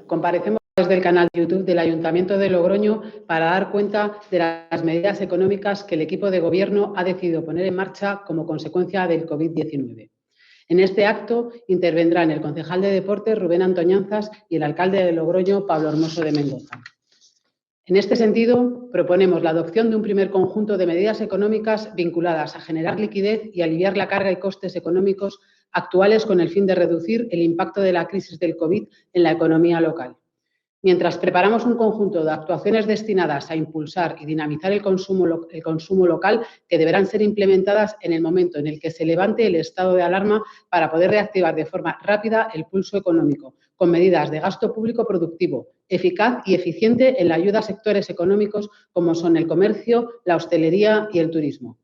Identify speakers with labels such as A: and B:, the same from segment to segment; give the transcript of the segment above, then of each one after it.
A: Comparecemos desde el canal de YouTube del Ayuntamiento de Logroño para dar cuenta de las medidas económicas que el equipo de Gobierno ha decidido poner en marcha como consecuencia del COVID-19. En este acto intervendrán el concejal de Deportes, Rubén Antoñanzas, y el alcalde de Logroño, Pablo Hermoso de Mendoza. En este sentido, proponemos la adopción de un primer conjunto de medidas económicas vinculadas a generar liquidez y aliviar la carga y costes económicos actuales con el fin de reducir el impacto de la crisis del COVID en la economía local. Mientras preparamos un conjunto de actuaciones destinadas a impulsar y dinamizar el consumo local, que deberán ser implementadas en el momento en el que se levante el estado de alarma para poder reactivar de forma rápida el pulso económico, con medidas de gasto público productivo, eficaz y eficiente en la ayuda a sectores económicos como son el comercio, la hostelería y el turismo.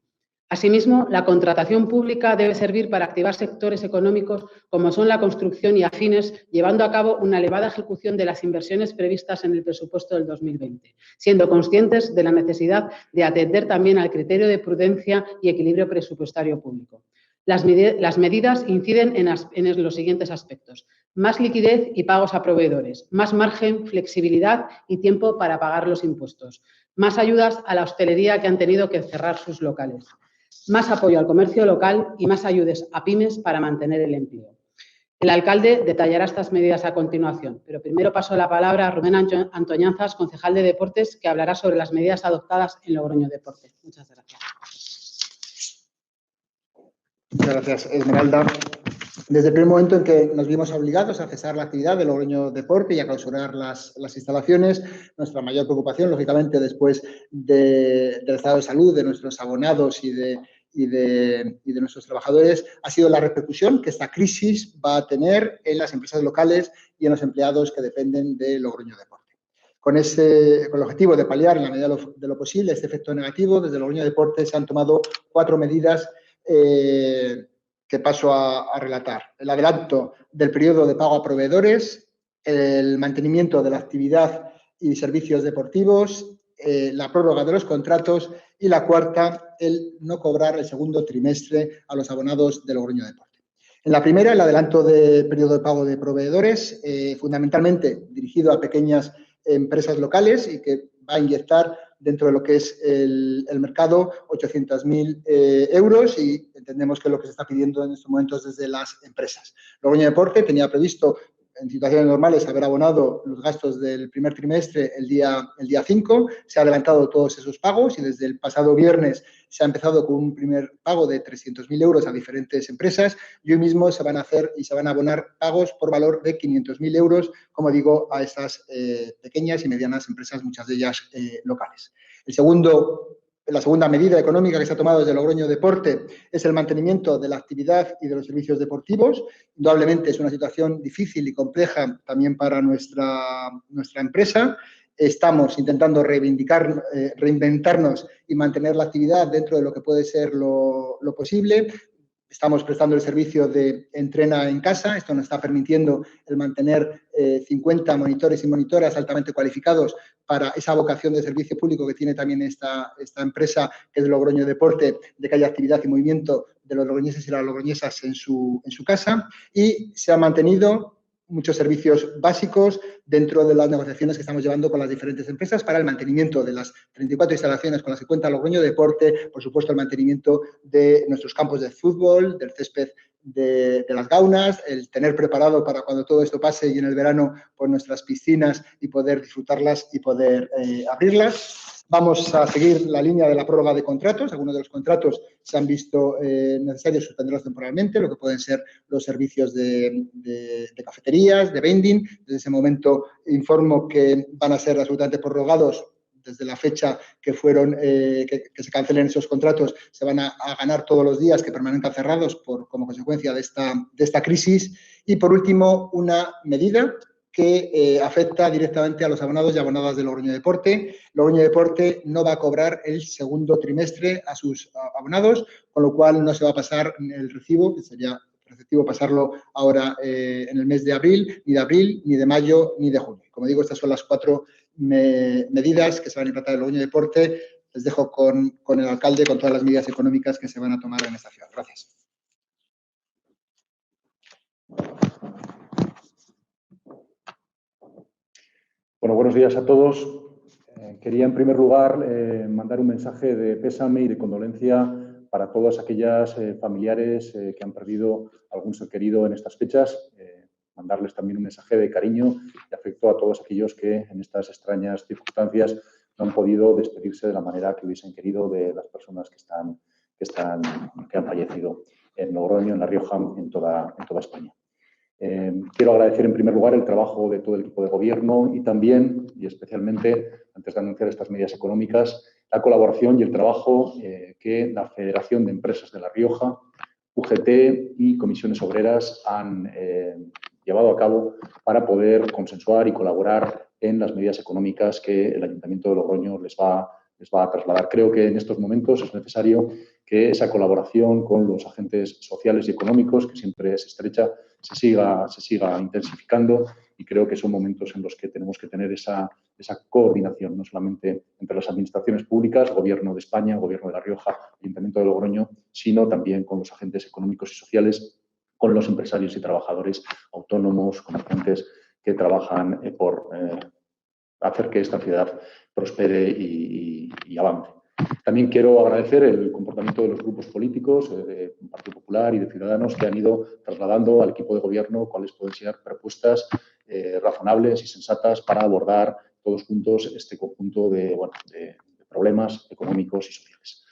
A: Asimismo, la contratación pública debe servir para activar sectores económicos como son la construcción y afines, llevando a cabo una elevada ejecución de las inversiones previstas en el presupuesto del 2020, siendo conscientes de la necesidad de atender también al criterio de prudencia y equilibrio presupuestario público. Las medidas inciden en los siguientes aspectos: más liquidez y pagos a proveedores, más margen, flexibilidad y tiempo para pagar los impuestos, más ayudas a la hostelería que han tenido que cerrar sus locales, más apoyo al comercio local y más ayudas a pymes para mantener el empleo. El alcalde detallará estas medidas a continuación, pero primero paso la palabra a Rubén Antoñanzas, concejal de Deportes, que hablará sobre las medidas adoptadas en Logroño Deporte. Muchas gracias.
B: Muchas gracias, Esmeralda. Desde el primer momento en que nos vimos obligados a cesar la actividad de Logroño Deporte y a clausurar las instalaciones, nuestra mayor preocupación, lógicamente, después del estado de salud de nuestros abonados y de nuestros trabajadores, ha sido la repercusión que esta crisis va a tener en las empresas locales y en los empleados que dependen de Logroño Deporte. Con el objetivo de paliar en la medida de lo posible este efecto negativo, desde Logroño Deporte se han tomado 4 medidas que paso a relatar. El adelanto del periodo de pago a proveedores, el mantenimiento de la actividad y servicios deportivos, la prórroga de los contratos y la cuarta, el no cobrar el segundo trimestre a los abonados de Logroño Deporte. En la primera, el adelanto del periodo de pago de proveedores, fundamentalmente dirigido a pequeñas empresas locales y que va a inyectar dentro de lo que es el mercado 800.000 euros y entendemos que es lo que se está pidiendo en estos momentos desde las empresas. Logroño Deporte tenía previsto en situaciones normales haber abonado los gastos del primer trimestre el día 5, se ha adelantado todos esos pagos y desde el pasado viernes se ha empezado con un primer pago de 300.000 euros a diferentes empresas y hoy mismo se van a hacer y se van a abonar pagos por valor de 500.000 euros, como digo, a estas pequeñas y medianas empresas, muchas de ellas locales. La segunda medida económica que se ha tomado desde Logroño Deporte es el mantenimiento de la actividad y de los servicios deportivos. Indudablemente es una situación difícil y compleja también para nuestra empresa. Estamos intentando reinventarnos y mantener la actividad dentro de lo que puede ser lo posible. Estamos prestando el servicio de entrena en casa. Esto nos está permitiendo el mantener 50 monitores y monitoras altamente cualificados para esa vocación de servicio público que tiene también esta empresa, que es Logroño Deporte, de que haya actividad y movimiento de los logroñeses y las logroñesas en su casa. Y se han mantenido muchos servicios básicos dentro de las negociaciones que estamos llevando con las diferentes empresas para el mantenimiento de las 34 instalaciones con las que cuenta Logroño Deporte, por supuesto el mantenimiento de nuestros campos de fútbol, del césped de las gaunas, el tener preparado para cuando todo esto pase y en el verano pues nuestras piscinas y poder disfrutarlas y poder abrirlas. Vamos a seguir la línea de la prórroga de contratos. Algunos de los contratos se han visto necesarios suspenderlos temporalmente, lo que pueden ser los servicios de cafeterías, de vending. Desde ese momento informo que van a ser absolutamente prorrogados desde la fecha que fueron que se cancelen esos contratos. Se van a ganar todos los días que permanezcan cerrados como consecuencia de esta crisis. Y, por último, una medida que afecta directamente a los abonados y abonadas de Logroño Deporte. Logroño Deporte no va a cobrar el segundo trimestre a sus abonados, con lo cual no se va a pasar el recibo, que sería preceptivo pasarlo ahora en el mes de abril, ni de mayo, ni de junio. Como digo, estas son las 4 medidas que se van a implantar en Logroño Deporte. Les dejo con el alcalde con todas las medidas económicas que se van a tomar en esta ciudad. Gracias.
C: Bueno, buenos días a todos. Quería, en primer lugar, mandar un mensaje de pésame y de condolencia para todas aquellas familiares que han perdido algún ser querido en estas fechas. Mandarles también un mensaje de cariño y afecto a todos aquellos que en estas extrañas circunstancias no han podido despedirse de la manera que hubiesen querido de las personas que han fallecido en Logroño, en La Rioja, en toda España. Quiero agradecer en primer lugar el trabajo de todo el equipo de gobierno y también, y especialmente, antes de anunciar estas medidas económicas, la colaboración y el trabajo que la Federación de Empresas de La Rioja, UGT y Comisiones Obreras han llevado a cabo para poder consensuar y colaborar en las medidas económicas que el Ayuntamiento de Logroño les va a trasladar. Creo que en estos momentos es necesario que esa colaboración con los agentes sociales y económicos, que siempre es estrecha, se siga intensificando, y creo que son momentos en los que tenemos que tener esa coordinación, no solamente entre las administraciones públicas, Gobierno de España, Gobierno de La Rioja, Ayuntamiento de Logroño, sino también con los agentes económicos y sociales, con los empresarios y trabajadores autónomos, comerciantes que trabajan por hacer que esta ciudad prospere y avance. También quiero agradecer el comportamiento de los grupos políticos, de Partido Popular y de Ciudadanos, que han ido trasladando al equipo de gobierno cuáles pueden ser propuestas razonables y sensatas para abordar todos juntos este conjunto de problemas económicos y sociales.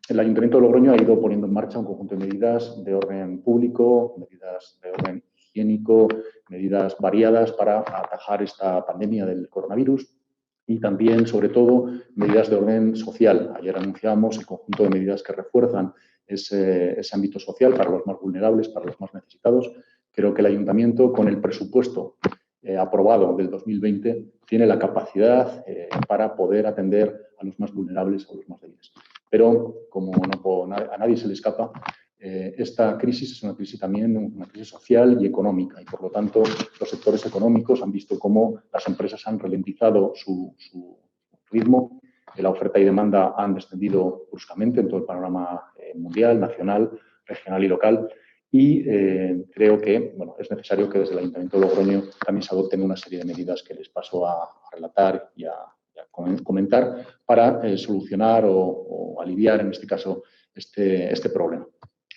C: El Ayuntamiento de Logroño ha ido poniendo en marcha un conjunto de medidas de orden público, medidas de orden higiénico, medidas variadas para atajar esta pandemia del coronavirus y también, sobre todo, medidas de orden social. Ayer anunciamos el conjunto de medidas que refuerzan ese ámbito social para los más vulnerables, para los más necesitados. Creo que el Ayuntamiento, con el presupuesto aprobado del 2020, tiene la capacidad para poder atender a los más vulnerables, a los más débiles. Pero, como a nadie se le escapa, esta crisis es una crisis también, una crisis social y económica, y por lo tanto los sectores económicos han visto cómo las empresas han ralentizado su ritmo, la oferta y demanda han descendido bruscamente en todo el panorama mundial, nacional, regional y local, y creo que es necesario que desde el Ayuntamiento de Logroño también se adopten una serie de medidas que les paso a relatar y a comentar para solucionar o aliviar, en este caso, este problema.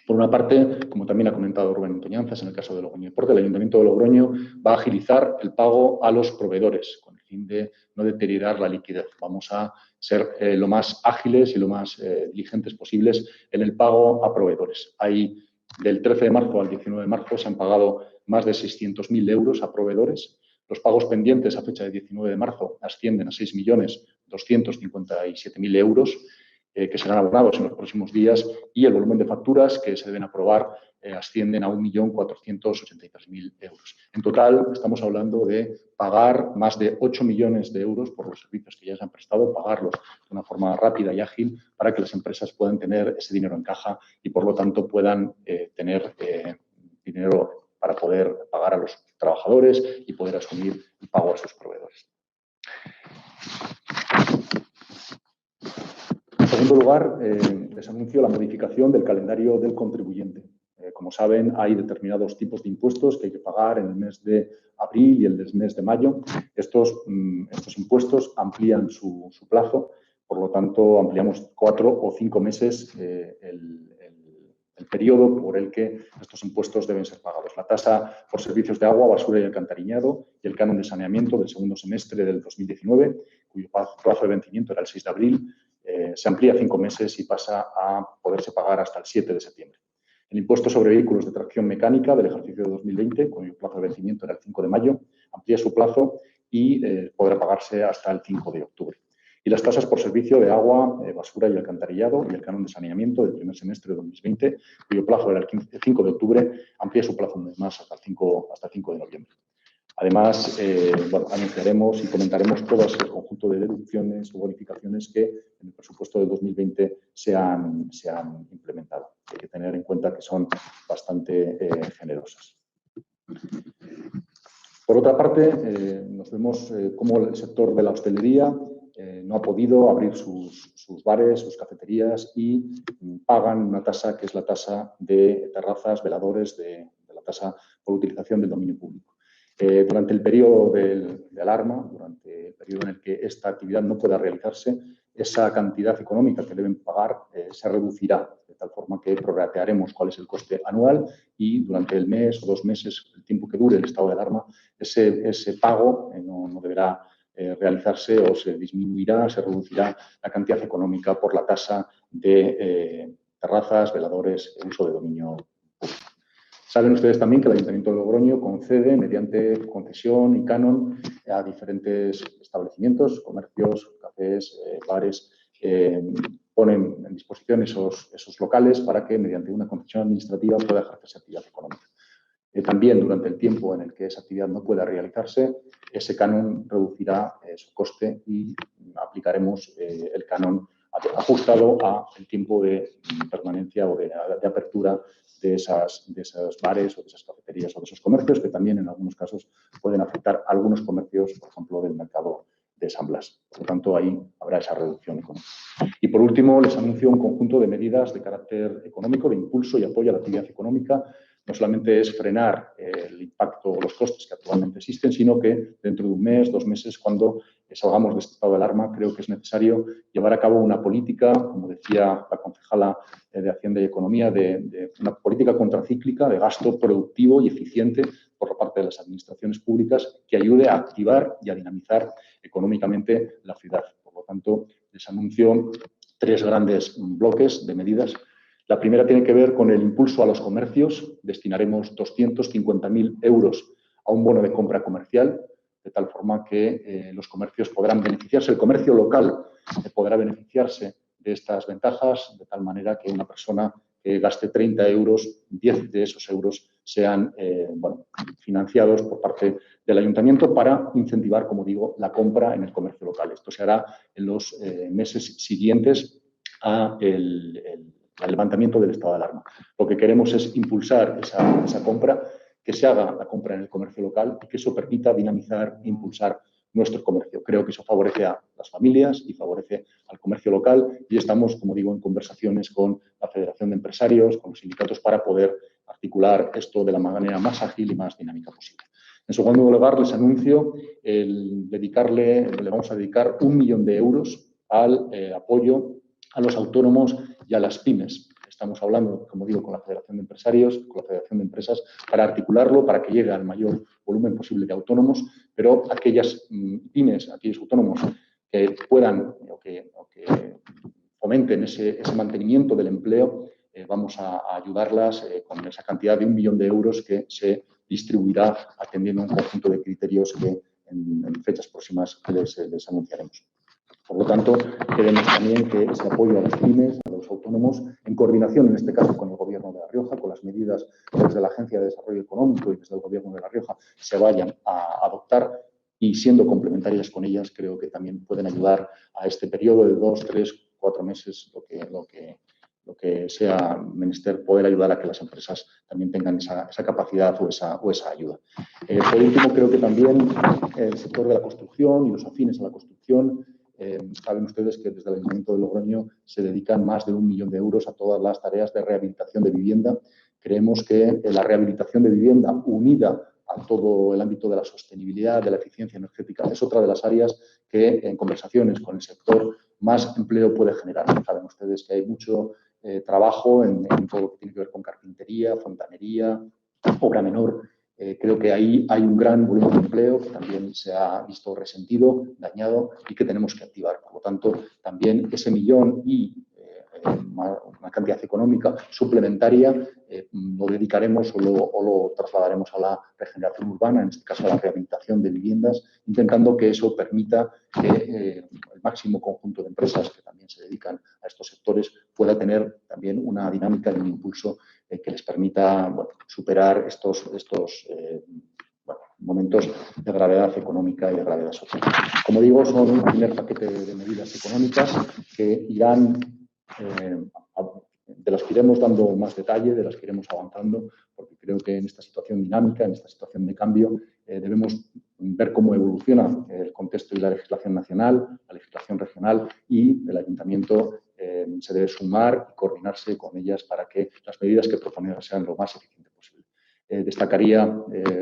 C: Por una parte, como también ha comentado Rubén Toñanzas, en el caso de Logroño Deporte, el Ayuntamiento de Logroño va a agilizar el pago a los proveedores con el fin de no deteriorar la liquidez. Vamos a ser lo más ágiles y lo más diligentes posibles en el pago a proveedores. Del 13 de marzo al 19 de marzo se han pagado más de 600.000 euros a proveedores. Los pagos pendientes a fecha de 19 de marzo ascienden a 6.257.000 euros, que serán abonados en los próximos días, y el volumen de facturas que se deben aprobar ascienden a 1.483.000 euros. En total, estamos hablando de pagar más de 8 millones de euros por los servicios que ya se han prestado, pagarlos de una forma rápida y ágil para que las empresas puedan tener ese dinero en caja y, por lo tanto, puedan tener dinero para poder pagar a los trabajadores y poder asumir el pago a sus proveedores. En segundo lugar, les anuncio la modificación del calendario del contribuyente. Como saben, hay determinados tipos de impuestos que hay que pagar en el mes de abril y el mes de mayo. Estos impuestos amplían su plazo, por lo tanto, ampliamos 4 o 5 meses el periodo por el que estos impuestos deben ser pagados. La tasa por servicios de agua, basura y alcantarillado y el canon de saneamiento del segundo semestre del 2019, cuyo plazo de vencimiento era el 6 de abril, se amplía 5 meses y pasa a poderse pagar hasta el 7 de septiembre. El impuesto sobre vehículos de tracción mecánica del ejercicio de 2020, cuyo plazo de vencimiento era el 5 de mayo, amplía su plazo y podrá pagarse hasta el 5 de octubre. Y las tasas por servicio de agua, basura y alcantarillado y el canon de saneamiento del primer semestre de 2020, cuyo plazo era el 5 de octubre, amplía su plazo un mes más hasta el 5 de noviembre. Además, anunciaremos y comentaremos todo el conjunto de deducciones o bonificaciones que en el presupuesto del 2020 se han implementado. Hay que tener en cuenta que son bastante generosas. Por otra parte, nos vemos cómo el sector de la hostelería no ha podido abrir sus bares, sus cafeterías y pagan una tasa que es la tasa de terrazas, veladores, de la tasa por utilización del dominio público. Durante el periodo de alarma, durante el periodo en el que esta actividad no pueda realizarse, esa cantidad económica que deben pagar se reducirá, de tal forma que prorratearemos cuál es el coste anual y durante el mes o 2 meses, el tiempo que dure el estado de alarma, ese pago no deberá realizarse o se disminuirá, se reducirá la cantidad económica por la tasa de terrazas, veladores, uso de dominio público. Saben ustedes también que el Ayuntamiento de Logroño concede, mediante concesión y canon, a diferentes establecimientos, comercios, cafés, bares, ponen en disposición esos locales para que, mediante una concesión administrativa, pueda ejercerse actividad económica. También, durante el tiempo en el que esa actividad no pueda realizarse, ese canon reducirá su coste y aplicaremos el canon ajustado al tiempo de permanencia o de apertura de esos bares o de esas cafeterías o de esos comercios, que también en algunos casos pueden afectar a algunos comercios, por ejemplo, del mercado de San Blas. Por lo tanto, ahí habrá esa reducción económica. Y por último, les anuncio un conjunto de medidas de carácter económico, de impulso y apoyo a la actividad económica. No solamente es frenar el impacto o los costes que actualmente existen, sino que dentro de 1 mes, 2 meses, cuando salgamos de este estado de alarma, creo que es necesario llevar a cabo una política, como decía la concejala de Hacienda y Economía, de una política contracíclica de gasto productivo y eficiente por parte de las administraciones públicas que ayude a activar y a dinamizar económicamente la ciudad. Por lo tanto, les anuncio 3 grandes bloques de medidas. La primera tiene que ver con el impulso a los comercios. Destinaremos 250.000 euros a un bono de compra comercial, de tal forma que los comercios podrán beneficiarse, el comercio local podrá beneficiarse de estas ventajas, de tal manera que una persona que gaste 30 euros, 10 de esos euros sean financiados por parte del ayuntamiento para incentivar, como digo, la compra en el comercio local. Esto se hará en los meses siguientes al levantamiento del estado de alarma. Lo que queremos es impulsar esa compra, que se haga la compra en el comercio local y que eso permita dinamizar e impulsar nuestro comercio. Creo que eso favorece a las familias y favorece al comercio local y estamos, como digo, en conversaciones con la Federación de Empresarios, con los sindicatos, para poder articular esto de la manera más ágil y más dinámica posible. En segundo lugar, les anuncio le vamos a dedicar 1 millón de euros al apoyo a los autónomos y a las pymes. Estamos hablando, como digo, con la Federación de Empresarios, con la Federación de Empresas, para articularlo, para que llegue al mayor volumen posible de autónomos, pero aquellas pymes, aquellos autónomos que puedan o que fomenten ese mantenimiento del empleo, vamos a ayudarlas con esa cantidad de 1 millón de euros que se distribuirá atendiendo a un conjunto de criterios que en fechas próximas les anunciaremos. Por lo tanto, queremos también que ese apoyo a las pymes, a los autónomos, en coordinación, en este caso, con el Gobierno de La Rioja, con las medidas desde la Agencia de Desarrollo Económico y desde el Gobierno de La Rioja, se vayan a adoptar y, siendo complementarias con ellas, creo que también pueden ayudar a este periodo de 2, 3, 4 meses, lo que sea menester, poder ayudar a que las empresas también tengan esa capacidad o esa ayuda. Por último, creo que también el sector de la construcción y los afines a la construcción, saben ustedes que desde el Ayuntamiento de Logroño se dedican más de 1 millón de euros a todas las tareas de rehabilitación de vivienda. Creemos que la rehabilitación de vivienda, unida a todo el ámbito de la sostenibilidad, de la eficiencia energética, es otra de las áreas que, en conversaciones con el sector, más empleo puede generar. Saben ustedes que hay mucho trabajo en todo lo que tiene que ver con carpintería, fontanería, obra menor. Creo que ahí hay un gran volumen de empleo que también se ha visto resentido, dañado y que tenemos que activar. Por lo tanto, también ese millón y una cantidad económica suplementaria lo dedicaremos o lo trasladaremos a la regeneración urbana, en este caso a la rehabilitación de viviendas, intentando que eso permita que el máximo conjunto de empresas que también se dedican a estos sectores pueda tener también una dinámica y un impulso que les permita superar estos momentos de gravedad económica y de gravedad social. Como digo, son un primer paquete de medidas económicas que irán, de las que iremos dando más detalle, de las que iremos avanzando, porque creo que en esta situación dinámica, en esta situación de cambio, debemos ver cómo evoluciona el contexto y la legislación nacional, la legislación regional, y el Ayuntamiento se debe sumar y coordinarse con ellas para que las medidas que proponemos sean lo más eficientes posible. Destacaría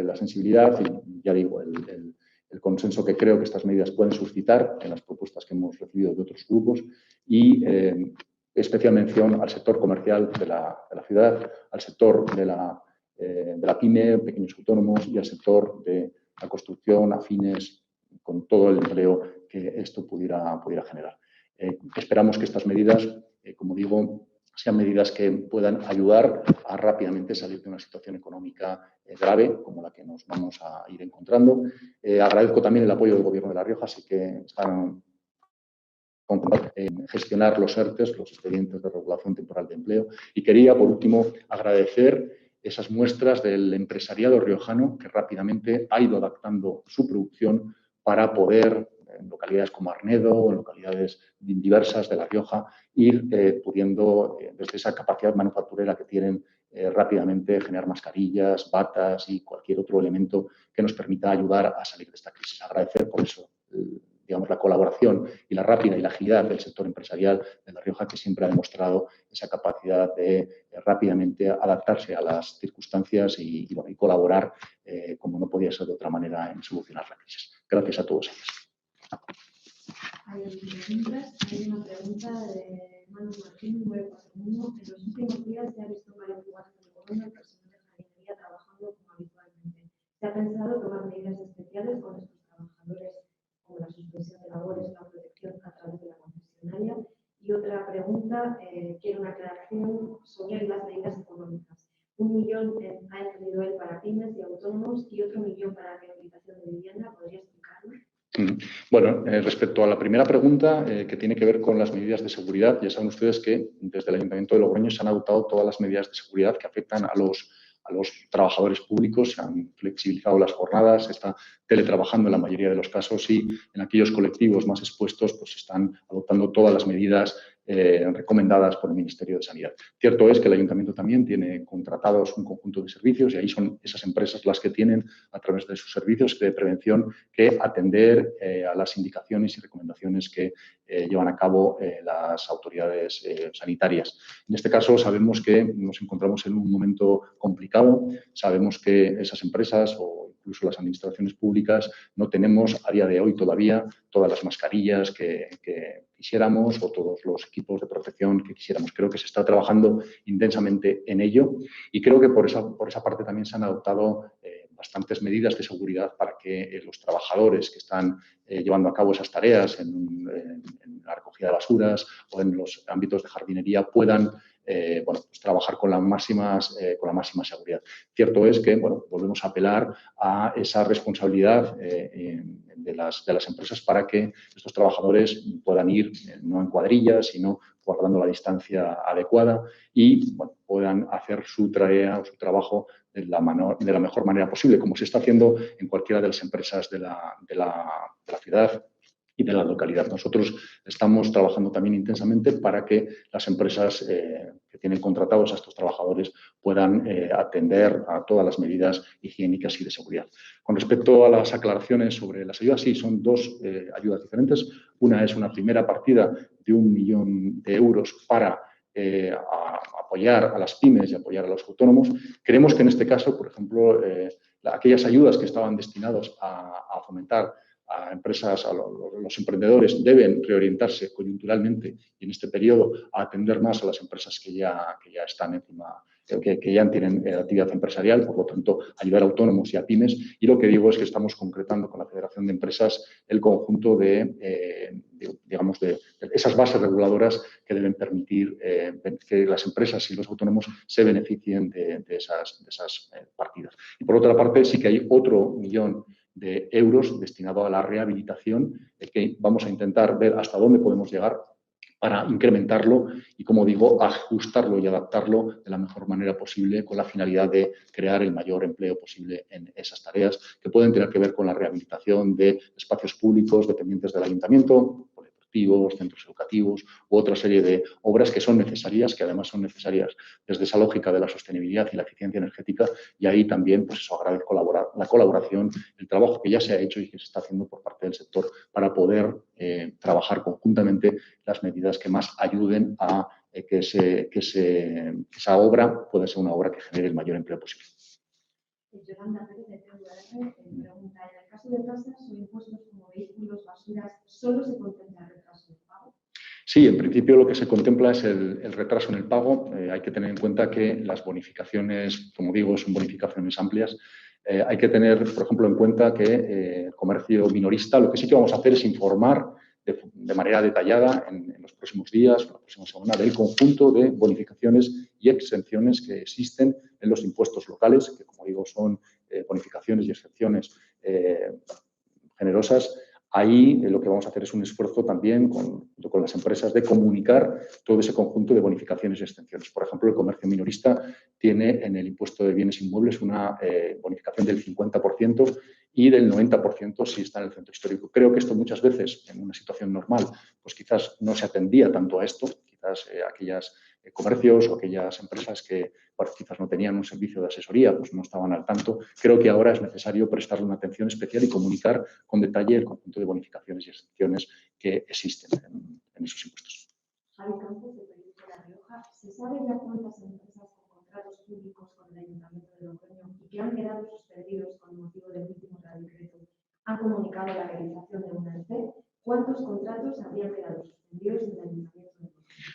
C: la sensibilidad y, ya digo, el consenso que creo que estas medidas pueden suscitar en las propuestas que hemos recibido de otros grupos y especial mención al sector comercial de la ciudad, al sector de la pyme, pequeños autónomos y al sector de la construcción afines con todo el empleo que esto pudiera generar. Esperamos que estas medidas, como digo, sean medidas que puedan ayudar a rápidamente salir de una situación económica grave como la que nos vamos a ir encontrando. Agradezco también el apoyo del Gobierno de La Rioja, así que están en gestionar los ERTEs, los expedientes de regulación temporal de empleo. Y quería, por último, agradecer esas muestras del empresariado riojano que rápidamente ha ido adaptando su producción para poder, en localidades como Arnedo, en localidades diversas de La Rioja, ir pudiendo, desde esa capacidad manufacturera que tienen, rápidamente generar mascarillas, batas y cualquier otro elemento que nos permita ayudar a salir de esta crisis. Agradecer por eso digamos, la colaboración y la rápida y la agilidad del sector empresarial de La Rioja, que siempre ha demostrado esa capacidad de rápidamente adaptarse a las circunstancias y colaborar, como no podía ser de otra manera, en solucionar la crisis. Gracias a todos ellos.
D: Hay una pregunta de Manu Martín, 941. En los últimos días se ha visto en varios lugares del gobierno el personal de jardinería trabajando como habitualmente. ¿Se ha pensado tomar medidas especiales con estos trabajadores, como la suspensión de labores o la protección a través de la concesionaria? Y otra pregunta, quiero una aclaración sobre las medidas económicas. 1 millón ha entendido él para pymes y autónomos y otro millón para rehabilitación de vivienda. ¿Podría explicarlo?
C: Bueno, respecto a la primera pregunta, que tiene que ver con las medidas de seguridad, ya saben ustedes que desde el Ayuntamiento de Logroño se han adoptado todas las medidas de seguridad que afectan a los trabajadores públicos, se han flexibilizado las jornadas, se está teletrabajando en la mayoría de los casos y en aquellos colectivos más expuestos pues se están adoptando todas las medidas recomendadas por el Ministerio de Sanidad. Cierto es que el Ayuntamiento también tiene contratados un conjunto de servicios y ahí son esas empresas las que tienen a través de sus servicios de prevención que atender a las indicaciones y recomendaciones que llevan a cabo las autoridades sanitarias. En este caso sabemos que nos encontramos en un momento complicado, sabemos que esas empresas o incluso las administraciones públicas no tenemos a día de hoy todavía todas las mascarillas que quisiéramos o todos los equipos de protección que quisiéramos. Creo que se está trabajando intensamente en ello y creo que por esa parte también se han adoptado bastantes medidas de seguridad para que los trabajadores que están llevando a cabo esas tareas en la recogida de basuras o en los ámbitos de jardinería puedan pues trabajar con la máxima seguridad. Cierto es que volvemos a apelar a esa responsabilidad de las empresas para que estos trabajadores puedan ir no en cuadrillas, sino guardando la distancia adecuada y puedan hacer su tarea o su trabajo de la mejor manera posible, como se está haciendo en cualquiera de las empresas de la ciudad y de la localidad. Nosotros estamos trabajando también intensamente para que las empresas que tienen contratados a estos trabajadores puedan atender a todas las medidas higiénicas y de seguridad. Con respecto a las aclaraciones sobre las ayudas, sí, son dos ayudas diferentes. Una es una primera partida de 1 millón de euros para apoyar a las pymes y apoyar a los autónomos. Creemos que en este caso, por ejemplo, aquellas ayudas que estaban destinadas a fomentar a empresas, a los emprendedores, deben reorientarse coyunturalmente y en este periodo a atender más a las empresas que ya están encima, que ya tienen actividad empresarial, por lo tanto, ayudar a autónomos y a pymes. Y lo que digo es que estamos concretando con la Federación de Empresas el conjunto de esas bases reguladoras que deben permitir que las empresas y los autónomos se beneficien de esas partidas. Y por otra parte, sí que hay otro millón de euros destinado a la rehabilitación, que vamos a intentar ver hasta dónde podemos llegar para incrementarlo y, como digo, ajustarlo y adaptarlo de la mejor manera posible con la finalidad de crear el mayor empleo posible en esas tareas que pueden tener que ver con la rehabilitación de espacios públicos dependientes del ayuntamiento, centros educativos u otra serie de obras que son necesarias, que además son necesarias desde esa lógica de la sostenibilidad y la eficiencia energética, y ahí también pues eso, agradezco la colaboración, el trabajo que ya se ha hecho y que se está haciendo por parte del sector para poder trabajar conjuntamente las medidas que más ayuden a que esa obra pueda ser una obra que genere el mayor empleo posible.
D: Yolanda Pérez de TVR pregunta, en el caso de tasas o impuestos como vehículos, basuras, ¿solo se contempla el retraso de pago?
C: Sí, en principio lo que se contempla es el retraso en el pago. Hay que tener en cuenta que las bonificaciones, como digo, son bonificaciones amplias. Hay que tener, por ejemplo, en cuenta que el comercio minorista, lo que sí que vamos a hacer es informar de manera detallada en los próximos días, la próxima semana, del conjunto de bonificaciones y exenciones que existen en los impuestos locales, que, como digo, son bonificaciones y exenciones generosas. Ahí lo que vamos a hacer es un esfuerzo también junto con las empresas de comunicar todo ese conjunto de bonificaciones y exenciones. Por ejemplo, el comercio minorista tiene en el impuesto de bienes inmuebles una bonificación del 50% y del 90% si está en el centro histórico. Creo que esto muchas veces, en una situación normal, pues quizás no se atendía tanto a esto. Quizás aquellos comercios o aquellas empresas que quizás no tenían un servicio de asesoría, pues no estaban al tanto. Creo que ahora es necesario prestarle una atención especial y comunicar con detalle el conjunto de bonificaciones y exenciones que existen en esos impuestos.
D: Javi Campos, de Periódico La Rioja, ¿se sabe ya cuántas empresas con contratos públicos con el Ayuntamiento de Logroño y que han quedado suspendidos con motivo del último Real Decreto han comunicado la realización de una ERTE? ¿Cuántos contratos habrían quedado suspendidos en el Ayuntamiento de Logroño?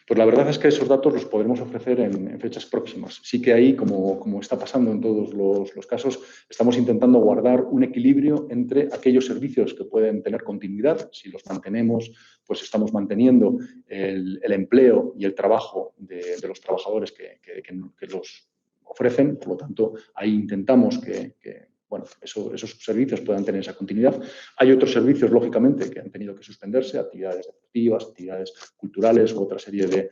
C: Pues la verdad es que esos datos los podremos ofrecer en fechas próximas. Sí que ahí, como está pasando en todos los casos, estamos intentando guardar un equilibrio entre aquellos servicios que pueden tener continuidad. Si los mantenemos, pues estamos manteniendo el empleo y el trabajo de los trabajadores que los ofrecen. Por lo tanto, ahí intentamos que esos servicios puedan tener esa continuidad. Hay otros servicios, lógicamente, que han tenido que suspenderse, actividades deportivas, actividades culturales u otra serie de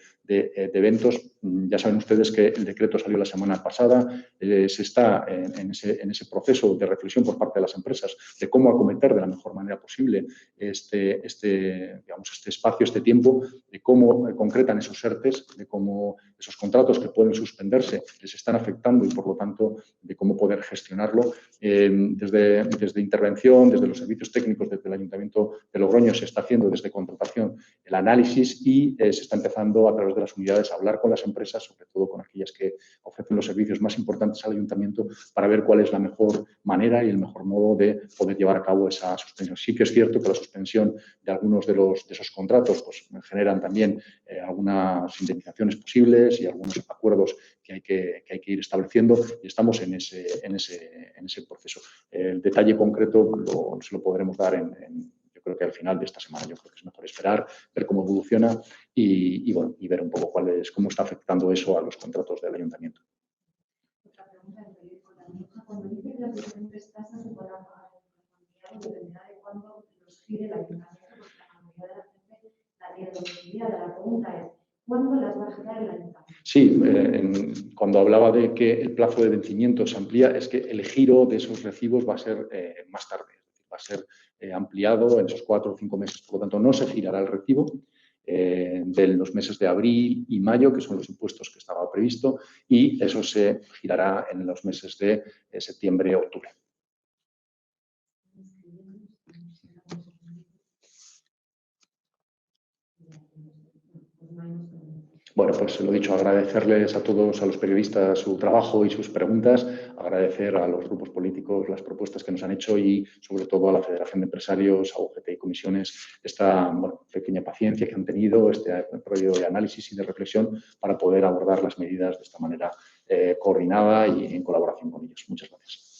C: eventos. Ya saben ustedes que el decreto salió la semana pasada, se está en ese proceso de reflexión por parte de las empresas de cómo acometer de la mejor manera posible este espacio, este tiempo, de cómo concretan esos ERTEs, de cómo esos contratos que pueden suspenderse les están afectando y, por lo tanto, de cómo poder gestionarlo. Desde intervención, desde los servicios técnicos, desde el Ayuntamiento de Logroño se está haciendo desde contratación el análisis y se está empezando a través de las unidades a hablar con las empresas, sobre todo con aquellas que ofrecen los servicios más importantes al Ayuntamiento, para ver cuál es la mejor manera y el mejor modo de poder llevar a cabo esa suspensión. Sí que es cierto que la suspensión de algunos de esos contratos pues, generan también algunas indemnizaciones posibles y algunos acuerdos que hay que ir estableciendo y estamos en ese proceso. El detalle concreto se lo podremos dar yo creo que al final de esta semana. Yo creo que es mejor esperar, ver cómo evoluciona y ver un poco cómo está afectando eso a los contratos del Ayuntamiento.
D: Otra pregunta del periódico La Rioja. Cuando dice que las diferentes tasas se podrán pagar en profundidad, dependerá de cuándo los gire el Ayuntamiento, porque la mayoría de la gente la tiene domiciliada. La pregunta es, ¿cuándo las va a girar el Ayuntamiento?
C: Sí, cuando hablaba de que el plazo de vencimiento se amplía, es que el giro de esos recibos va a ser más tarde, va a ser ampliado en esos 4 o 5 meses. Por lo tanto, no se girará el recibo de los meses de abril y mayo, que son los impuestos que estaba previsto, y eso se girará en los meses de septiembre o octubre. Bueno, pues lo dicho, agradecerles a todos, a los periodistas, su trabajo y sus preguntas, agradecer a los grupos políticos las propuestas que nos han hecho y, sobre todo, a la Federación de Empresarios, a UGT y Comisiones, esta pequeña paciencia que han tenido, este periodo de análisis y de reflexión para poder abordar las medidas de esta manera coordinada y en colaboración con ellos. Muchas gracias.